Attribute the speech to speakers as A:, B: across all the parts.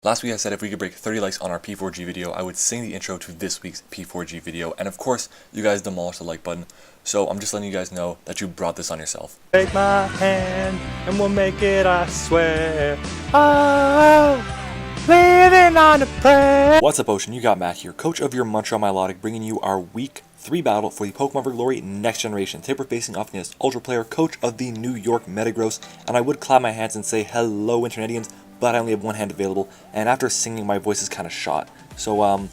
A: Last week I said if we could break 30 likes on our P4G video, I would sing the intro to this week's P4G video, and of course, you guys demolished the like button, so I'm just letting you guys know that you brought this on yourself.
B: Take my hand, and we'll make it, I swear. Oh, living on a prayer.
A: What's up, Ocean? You got Matt here, coach of your Montreal Milotic, bringing you our Week 3 battle for the Pokemon for Glory Next Generation. Today we're facing off against Ultra Player, coach of the New York Metagross, and I would clap my hands and say hello, Internetians, but I only have one hand available, and after singing, my voice is kind of shot. So, I'm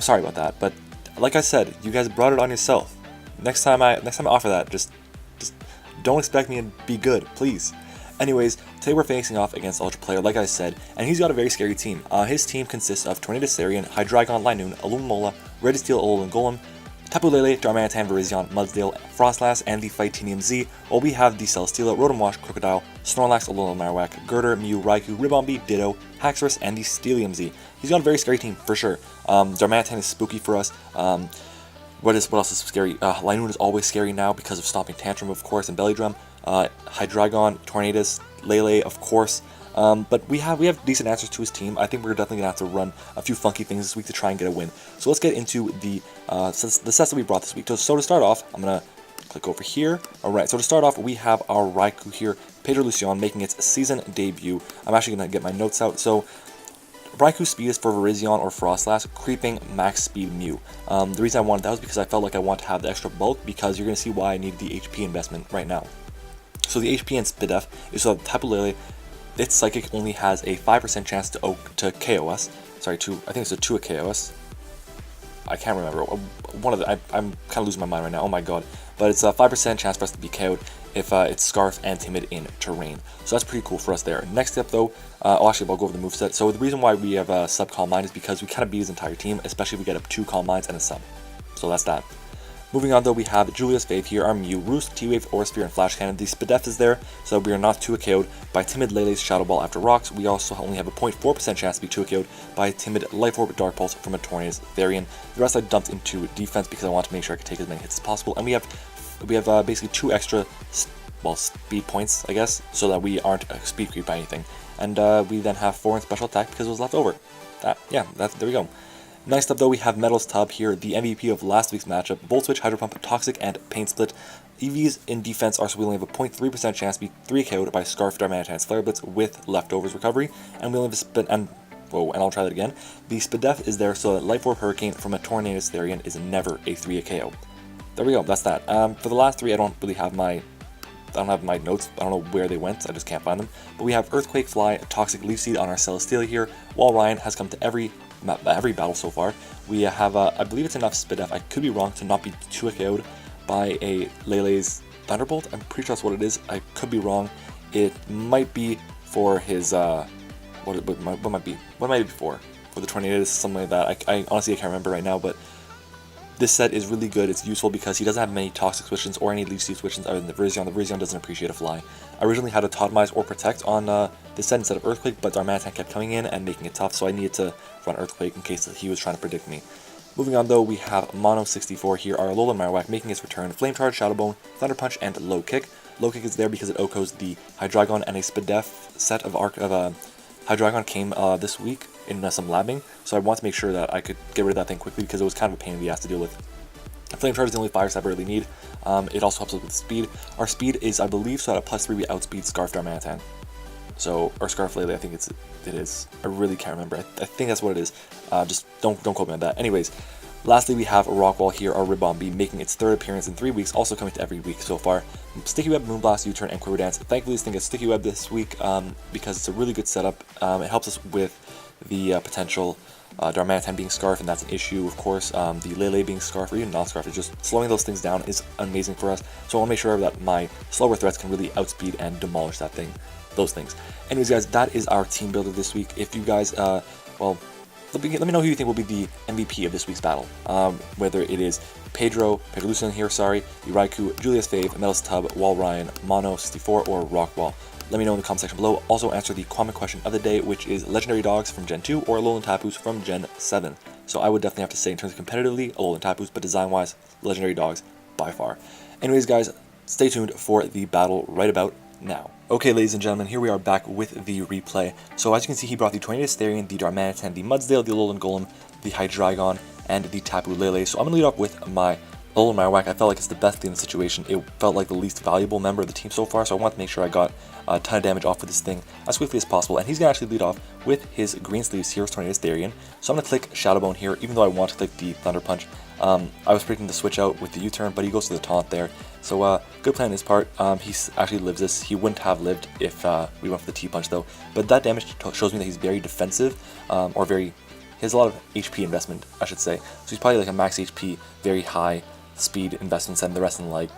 A: sorry about that, but like I said, you guys brought it on yourself. Next time I offer that, just don't expect me to be good, please. Anyways, today we're facing off against Ultra Player, like I said, and he's got a very scary team. His team consists of Tornadus Therian, Hydreigon, Linoon, Alomomola, Redsteel, Alolan Golem, Tapu Lele, Darmanitan, Virizion, Mudsdale, Frostlass, and the Fightinium Z, while we have the Celesteela, Rotomwash, Crocodile, Snorlax, Alolan Marowak, Girder, Mew, Raikou, Ribombee, Ditto, Haxorus, and the Steelium Z. He's got a very scary team, for sure. Darmanitan is spooky for us. What else is scary? Linoon is always scary now because of Stomping Tantrum, of course, and Belly Drum. Hydreigon, Tornadus, Lele, of course. But we have decent answers to his team. I think we're definitely going to have to run a few funky things this week to try and get a win. So let's get into the sets that we brought this week. So to start off, I'm going to click over here. Alright, so to start off, we have our Raikou here, Pedro Lucian, making its season debut. I'm actually going to get my notes out. So Raikou's speed is for Virizion or Frostlass, creeping max speed Mew. The reason I wanted that was because I felt like I want to have the extra bulk, because you're going to see why I needed the HP investment right now. So the HP in Spidef is so that Tapu Lele, its Psychic only has a 5% chance to KO us. Sorry, I think it's a 2 KOS. I can't remember. I'm kind of losing my mind right now. Oh my god. But it's a 5% chance for us to be KO'd if it's Scarf and Timid in terrain. So that's pretty cool for us there. Next up though, I'll go over the moveset. So the reason why we have a sub Calm Mind is because we kind of beat his entire team, especially if we get up 2 Calm Minds and a sub. So that's that. Moving on though, we have Julius Fave here, our Mew, Roost, T-Wave, Aura Sphere, and Flash Cannon. The Spidef is there, so we are not 2KO'd by Timid Lele's Shadow Ball after Rocks. We also only have a 0.4% chance to be 2KO'd by Timid Life Orb Dark Pulse from a Tornadus Therian. The rest I dumped into defense because I want to make sure I can take as many hits as possible. And we have basically 2 extra, speed points, I guess, so that we aren't speed creep by anything. And we then have 4 in special attack because it was left over. There we go. Next up though, we have Metal's Tub here, the MVP of last week's matchup. Volt Switch, Hydro Pump, Toxic, and Pain Split. EVs in defense are so we only have a 0.3% chance to be 3KO'd by Scarf, Darmanitan's Flare Blitz with Leftovers Recovery, and we only have and I'll try that again. The Spidef is there so that Life Orb Hurricane from a Tornadus Therian is never a 3KO. There we go, that's that. For the last 3, I don't have my notes. I don't know where they went, I just can't find them. But we have Earthquake, Fly, Toxic, Leaf Seed on our Celesteela here, while Ryan has come to every battle so far. We have, I believe it's enough Spidef, I could be wrong, to not be 2KO'd by a Lele's Thunderbolt. I'm pretty sure that's what it is. I could be wrong. It might be for his, what might it be for? For the Tornadus, something like that. I honestly can't remember right now, but this set is really good. It's useful because he doesn't have many Toxic switch-ins or any Leaf Seed switch-ins other than the Virizion. The Virizion doesn't appreciate a Fly. I originally had a Totemize or Protect on this set instead of Earthquake, but Darmanitan kept coming in and making it tough, so I needed to run Earthquake in case he was trying to predict me. Moving on though, we have Mono64 here, our Alolan Marowak, making its return. Flame Charge, Shadow Bone, Thunder Punch, and Low Kick. Low Kick is there because it OHKOs the Hydreigon, and a Spidef set of Hydreigon came this week in some labbing, so I want to make sure that I could get rid of that thing quickly because it was kind of a pain in the ass to deal with. Flame Charge is the only fire type I really need. It also helps us with speed. Our speed is, I believe, so at a +3 we outspeed Scarf Darmanitan. So, or Scarf Lele, I think it is. I really can't remember. I think that's what it is. Just don't quote me on that. Anyways, lastly we have Rockwall here, our Ribombee, making its 3rd appearance in 3 weeks, also coming to every week so far. Sticky Web, Moonblast, U-Turn, and Quiver Dance. Thankfully this thing gets Sticky Web this week because it's a really good setup. It helps us with the potential Darmanitan being Scarf, and that's an issue, of course. The Lele being Scarf, or even non-Scarf, is just slowing those things down is amazing for us. So I want to make sure that my slower threats can really outspeed and demolish those things. Anyways, guys, that is our team builder this week. If you guys, let me know who you think will be the MVP of this week's battle. Whether it is Pedro Lucian here, Raikou, Julius Fave, Metal's Tub, Wall Ryan, Mono64, or Rockwall. Let me know in the comment section below. Also answer the comment question of the day, which is Legendary Dogs from Gen 2 or Alolan Tapus from Gen 7. So I would definitely have to say in terms of competitively, Alolan Tapus, but design-wise, Legendary Dogs by far. Anyways, guys, stay tuned for the battle right about now. Okay, ladies and gentlemen, here we are back with the replay. So as you can see, he brought the Tornadus Therian, the Darmanitan, the Mudsdale, the Alolan Golem, the Hydreigon, and the Tapu Lele. So I'm going to lead off with my Alolan Marowak. I felt like it's the best thing in the situation. It felt like the least valuable member of the team so far, so I want to make sure I got a ton of damage off with this thing as quickly as possible. And he's going to actually lead off with his green sleeves here, Tornadus Therian. So I'm going to click Shadow Bone here, even though I want to click the Thunder Punch. I was predicting the switch out with the U-turn, but he goes to the taunt there. So good play on his part. He actually lives this. He wouldn't have lived if we went for the T-Punch though. But that damage shows me that he's very defensive, he has a lot of HP investment, I should say. So he's probably like a max HP, very high speed investments, and the rest in like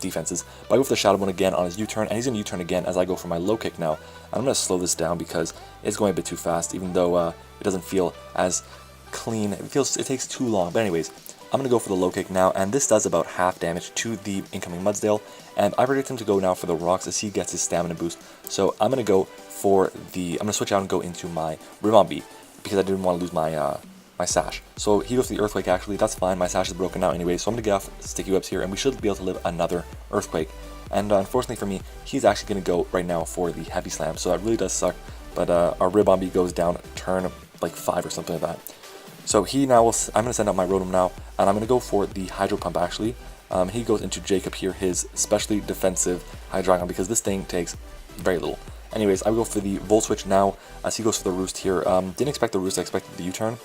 A: defenses. But I go for the Shadow Bone again on his U-turn, and he's going to U-turn again as I go for my low kick now. And I'm going to slow this down because it's going a bit too fast, even though it doesn't feel as clean. It takes too long. But anyways, I'm going to go for the low kick now, and this does about half damage to the incoming Mudsdale, and I predict him to go now for the rocks as he gets his stamina boost. So I'm going to go for I'm going to switch out and go into my Ribombee because I didn't want to lose my my Sash. So he goes for the Earthquake actually, that's fine, my Sash is broken now anyway, so I'm going to get off Sticky Webs here, and we should be able to live another Earthquake. And unfortunately for me, he's actually going to go right now for the Heavy Slam, so that really does suck, but our Ribombee goes down turn like 5 or something like that. So he now will, I'm going to send out my Rotom now, and I'm going to go for the Hydro Pump actually. He goes into Jacob here, his specially defensive Hydreigon, because this thing takes very little. Anyways, I will go for the Volt Switch now, as he goes for the Roost here. Didn't expect the Roost, I expected the U-turn,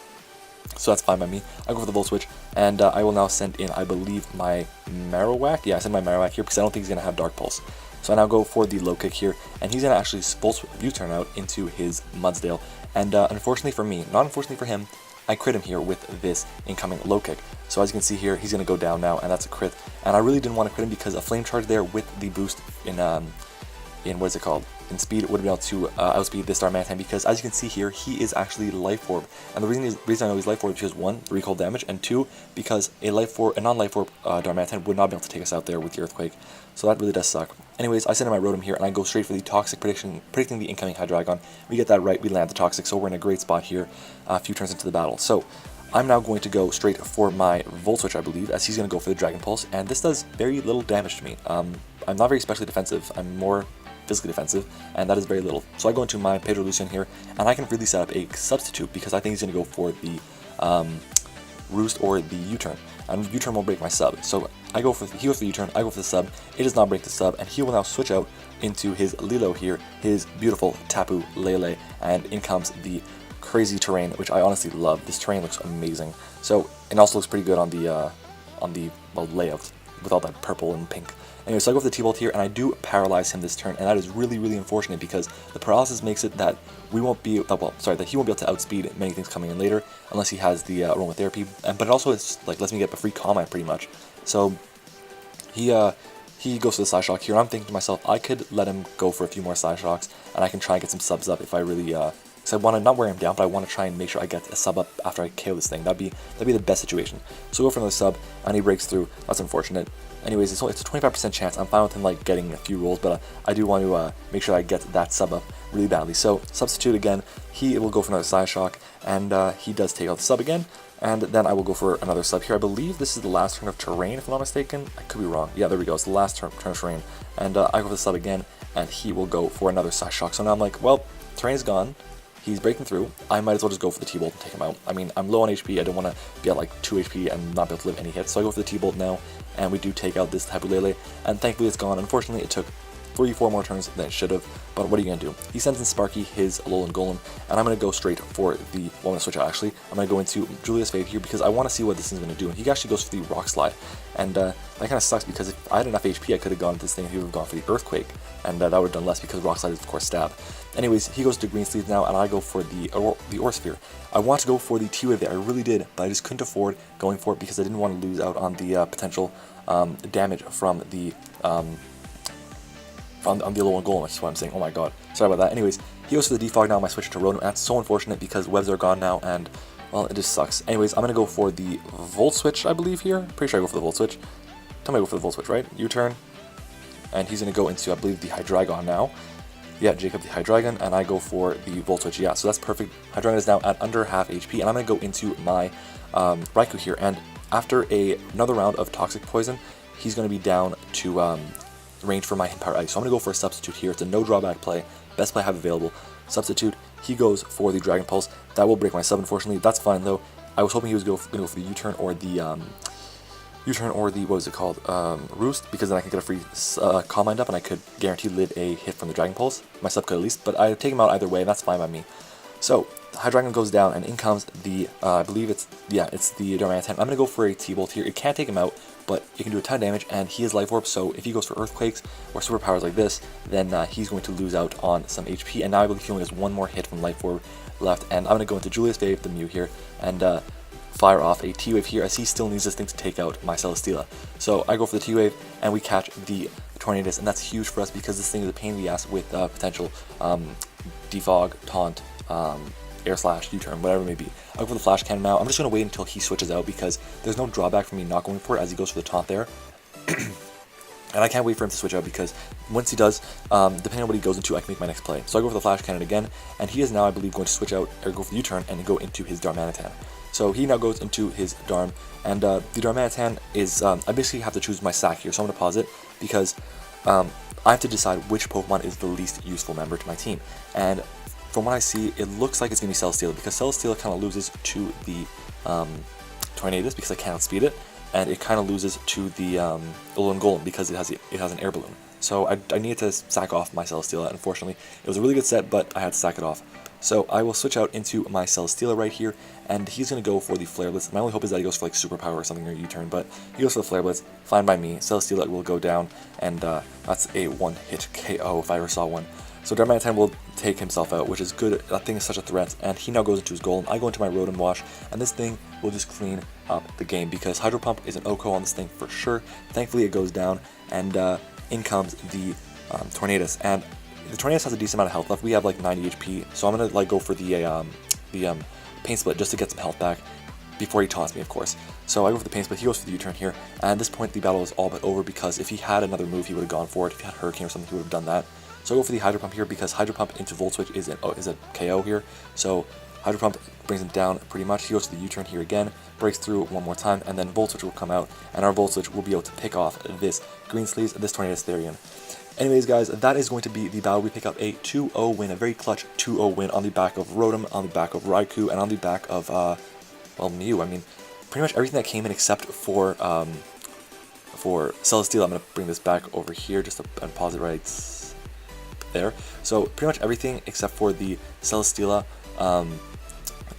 A: so that's fine by me. I go for the Volt Switch, and I will now send in, I believe, my Marowak. Yeah, I send my Marowak here, because I don't think he's going to have Dark Pulse. So I now go for the low kick here, and he's going to actually Volt U-turn out into his Mudsdale. And unfortunately for me, not unfortunately for him, I crit him here with this incoming low kick. So as you can see here, he's going to go down now, and that's a crit. And I really didn't want to crit him because a Flame Charge there with the boost in what is it called? In speed, would have been able to outspeed this Darmanitan, because as you can see here, he is actually Life Orb. And the reason I know he's Life Orb is because 1, recoil damage, and 2, because a non-Life Orb Darmanitan would not be able to take us out there with the Earthquake. So that really does suck. Anyways, I send in my Rotom here, and I go straight for the Toxic predicting the incoming Hydreigon. We get that right, we land the Toxic, so we're in a great spot here a few turns into the battle. So I'm now going to go straight for my Volt Switch, I believe, as he's going to go for the Dragon Pulse, and this does very little damage to me. I'm not very specially defensive, I'm more physically defensive, and that is very little. So I go into my Pedro Lucian here, and I can really set up a substitute because I think he's going to go for the Roost or the U-turn, and U-turn will break my sub. So he goes for the U-turn, I go for the sub, it does not break the sub, and he will now switch out into his Lilo here, his beautiful Tapu Lele, and in comes the crazy terrain, which I honestly love. This terrain looks amazing. So it also looks pretty good on the layout with all that purple and pink. Anyway, so I go for the T-Bolt here, and I do paralyze him this turn, and that is really, really unfortunate because the paralysis makes it that that he won't be able to outspeed many things coming in later unless he has the aromatherapy. But it also lets me get a free comment pretty much. So he goes for the Psy Shock here, and I'm thinking to myself, I could let him go for a few more Psy Shocks, and I can try and get some subs up if I really because I want to not wear him down, but I want to try and make sure I get a sub up after I KO this thing. That'd be the best situation. So go for another sub, and he breaks through. That's unfortunate. Anyways, it's a 25% chance. I'm fine with him getting a few rolls, but I do want to make sure I get that sub up really badly. So substitute again. He will go for another Psy Shock, and he does take out the sub again. And then I will go for another sub here. I believe this is the last turn of Terrain, if I'm not mistaken. I could be wrong. Yeah, there we go. It's the last turn of Terrain. And I go for the sub again, and he will go for another Psy Shock. So now I'm like, well, Terrain is gone. He's breaking through. I might as well just go for the T-Bolt and take him out. I mean, I'm low on HP. I don't want to be at like 2 HP and not be able to live any hits. So I go for the T-Bolt now, and we do take out this Tapu Lele. And thankfully it's gone. Unfortunately, it took 3-4 more turns than it should have. But what are you going to do? He sends in Sparky, his Alolan Golem, and I'm going to go straight for the... Well, I'm going to switch out actually. I'm going to go into Julius Fade here because I want to see what this thing's going to do. And he actually goes for the Rock Slide. And that kind of sucks because if I had enough HP, I could have gone to this thing. He would have gone for the Earthquake. And that would have done less because Rock Slide is, of course, Stab. Anyways, he goes to Green Sleeves now, and I go for the Aurasphere. I want to go for the T-Wave there. I really did, but I just couldn't afford going for it because I didn't want to lose out on the potential damage from the... on the Alolan Golem, that's what I'm saying. Oh my god. Sorry about that. Anyways, he goes for the Defog now, my switch to Rotom. That's so unfortunate because webs are gone now, and, well, it just sucks. Anyways, I'm going to go for the Volt Switch, I believe, here. Pretty sure I go for the Volt Switch. Tell me I go for the Volt Switch, right? U-turn. And he's going to go into, I believe, the Hydreigon now. Yeah, Jacob the Hydreigon, and I go for the Volt Switch. Yeah, so that's perfect. Hydreigon is now at under half HP, and I'm going to go into my Raikou here. And after another round of Toxic Poison, he's going to be down to range for my hit power ice. So I'm going to go for a substitute here. It's a no drawback play. Best play I have available. Substitute. He goes for the Dragon Pulse. That will break my sub, unfortunately. That's fine, though. I was hoping he was going to go for the U-turn or the what was it called, Roost, because then I could get a free Calm Mind up and I could guarantee live a hit from the Dragon Pulse. My sub could at least, but I take him out either way, and that's fine by me. So, Hydreigon goes down, and in comes the, I believe it's the Darmanitan. I'm going to go for a T-Bolt here. It can't take him out, but it can do a ton of damage, and he is Life Orb, so if he goes for Earthquakes or superpowers like this, then he's going to lose out on some HP, and now I believe he only has one more hit from Life Orb left, and I'm going to go into Julius Wave, the Mew here, and fire off a T-Wave here, as he still needs this thing to take out my Celesteela. So I go for the T-Wave, and we catch the Tornadus, and that's huge for us because this thing is a pain in the ass with potential Defog, Taunt, Air Slash, U-turn, whatever it may be. I'll go for the Flash Cannon now. I'm just going to wait until he switches out because there's no drawback for me not going for it as he goes for the Taunt there. And I can't wait for him to switch out because once he does, depending on what he goes into, I can make my next play. So I go for the Flash Cannon again, and he is now, I believe, going to switch out, or go for the U-turn, and go into his Darmanitan. So he now goes into his Darm, and the Darmanitan is, I basically have to choose my sack here, so I'm going to pause it, because I have to decide which Pokemon is the least useful member to my team. And from what I see, it looks like it's going to be Celesteela, because Celesteela kind of loses to the Tornadus, because I can't outspeed it, and it kind of loses to the Alolan Golem, because it has an air balloon. So I needed to sack off my Celesteela, unfortunately. It was a really good set, but I had to sack it off. So I will switch out into my Celesteela right here, and he's going to go for the Flare Blitz. My only hope is that he goes for like Superpower or something or U-turn, but he goes for the Flare Blitz. Fine by me. Celesteela will go down, and that's a one-hit KO if I ever saw one. So Darmanitan will take himself out, which is good. That thing is such a threat, and he now goes into his Golem. I go into my Rotom Wash, and this thing will just clean up the game because Hydro Pump is an OHKO on this thing for sure. Thankfully, it goes down, and in comes the Tornadus, and the Tornadus has a decent amount of health left. We have like 90 HP, so I'm gonna like go for the Pain Split just to get some health back before he taunts me, of course. So I go for the Pain Split. He goes for the U-turn here, and at this point the battle is all but over because if he had another move, he would have gone for it. If he had Hurricane or something, he would have done that. So I go for the Hydro Pump here because Hydro Pump into Volt Switch is a KO here. So Hydro Pump brings him down pretty much. He goes to the U-turn here again, breaks through one more time, and then Volt Switch will come out, and our Volt Switch will be able to pick off this Green Sleeves, this Tornadus Therian. Anyways, guys, that is going to be the battle. We pick up a 2-0 win, a very clutch 2-0 win on the back of Rotom, on the back of Raikou, and on the back of, well, Mew. I mean, pretty much everything that came in except for Celesteela. I'm going to bring this back over here just to pause it right there. So, pretty much everything except for the Celesteela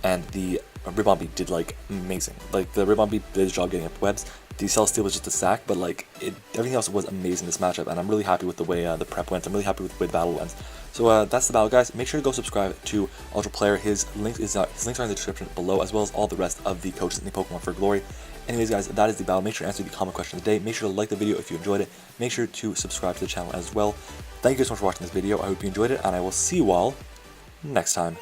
A: and the Ribombee did, like, amazing. Like, the Ribombee did his job getting up webs. The Celesteela was just a sack, but like everything else was amazing in this matchup, and I'm really happy with the way the prep went. I'm really happy with the way the battle went. So that's the battle, guys. Make sure to go subscribe to Ultra Player. His links are in the description below, as well as all the rest of the coaches in the Pokemon for Glory. Anyways, guys, that is the battle. Make sure to answer the comment question of the day. Make sure to like the video if you enjoyed it. Make sure to subscribe to the channel as well. Thank you guys so much for watching this video. I hope you enjoyed it, and I will see you all next time.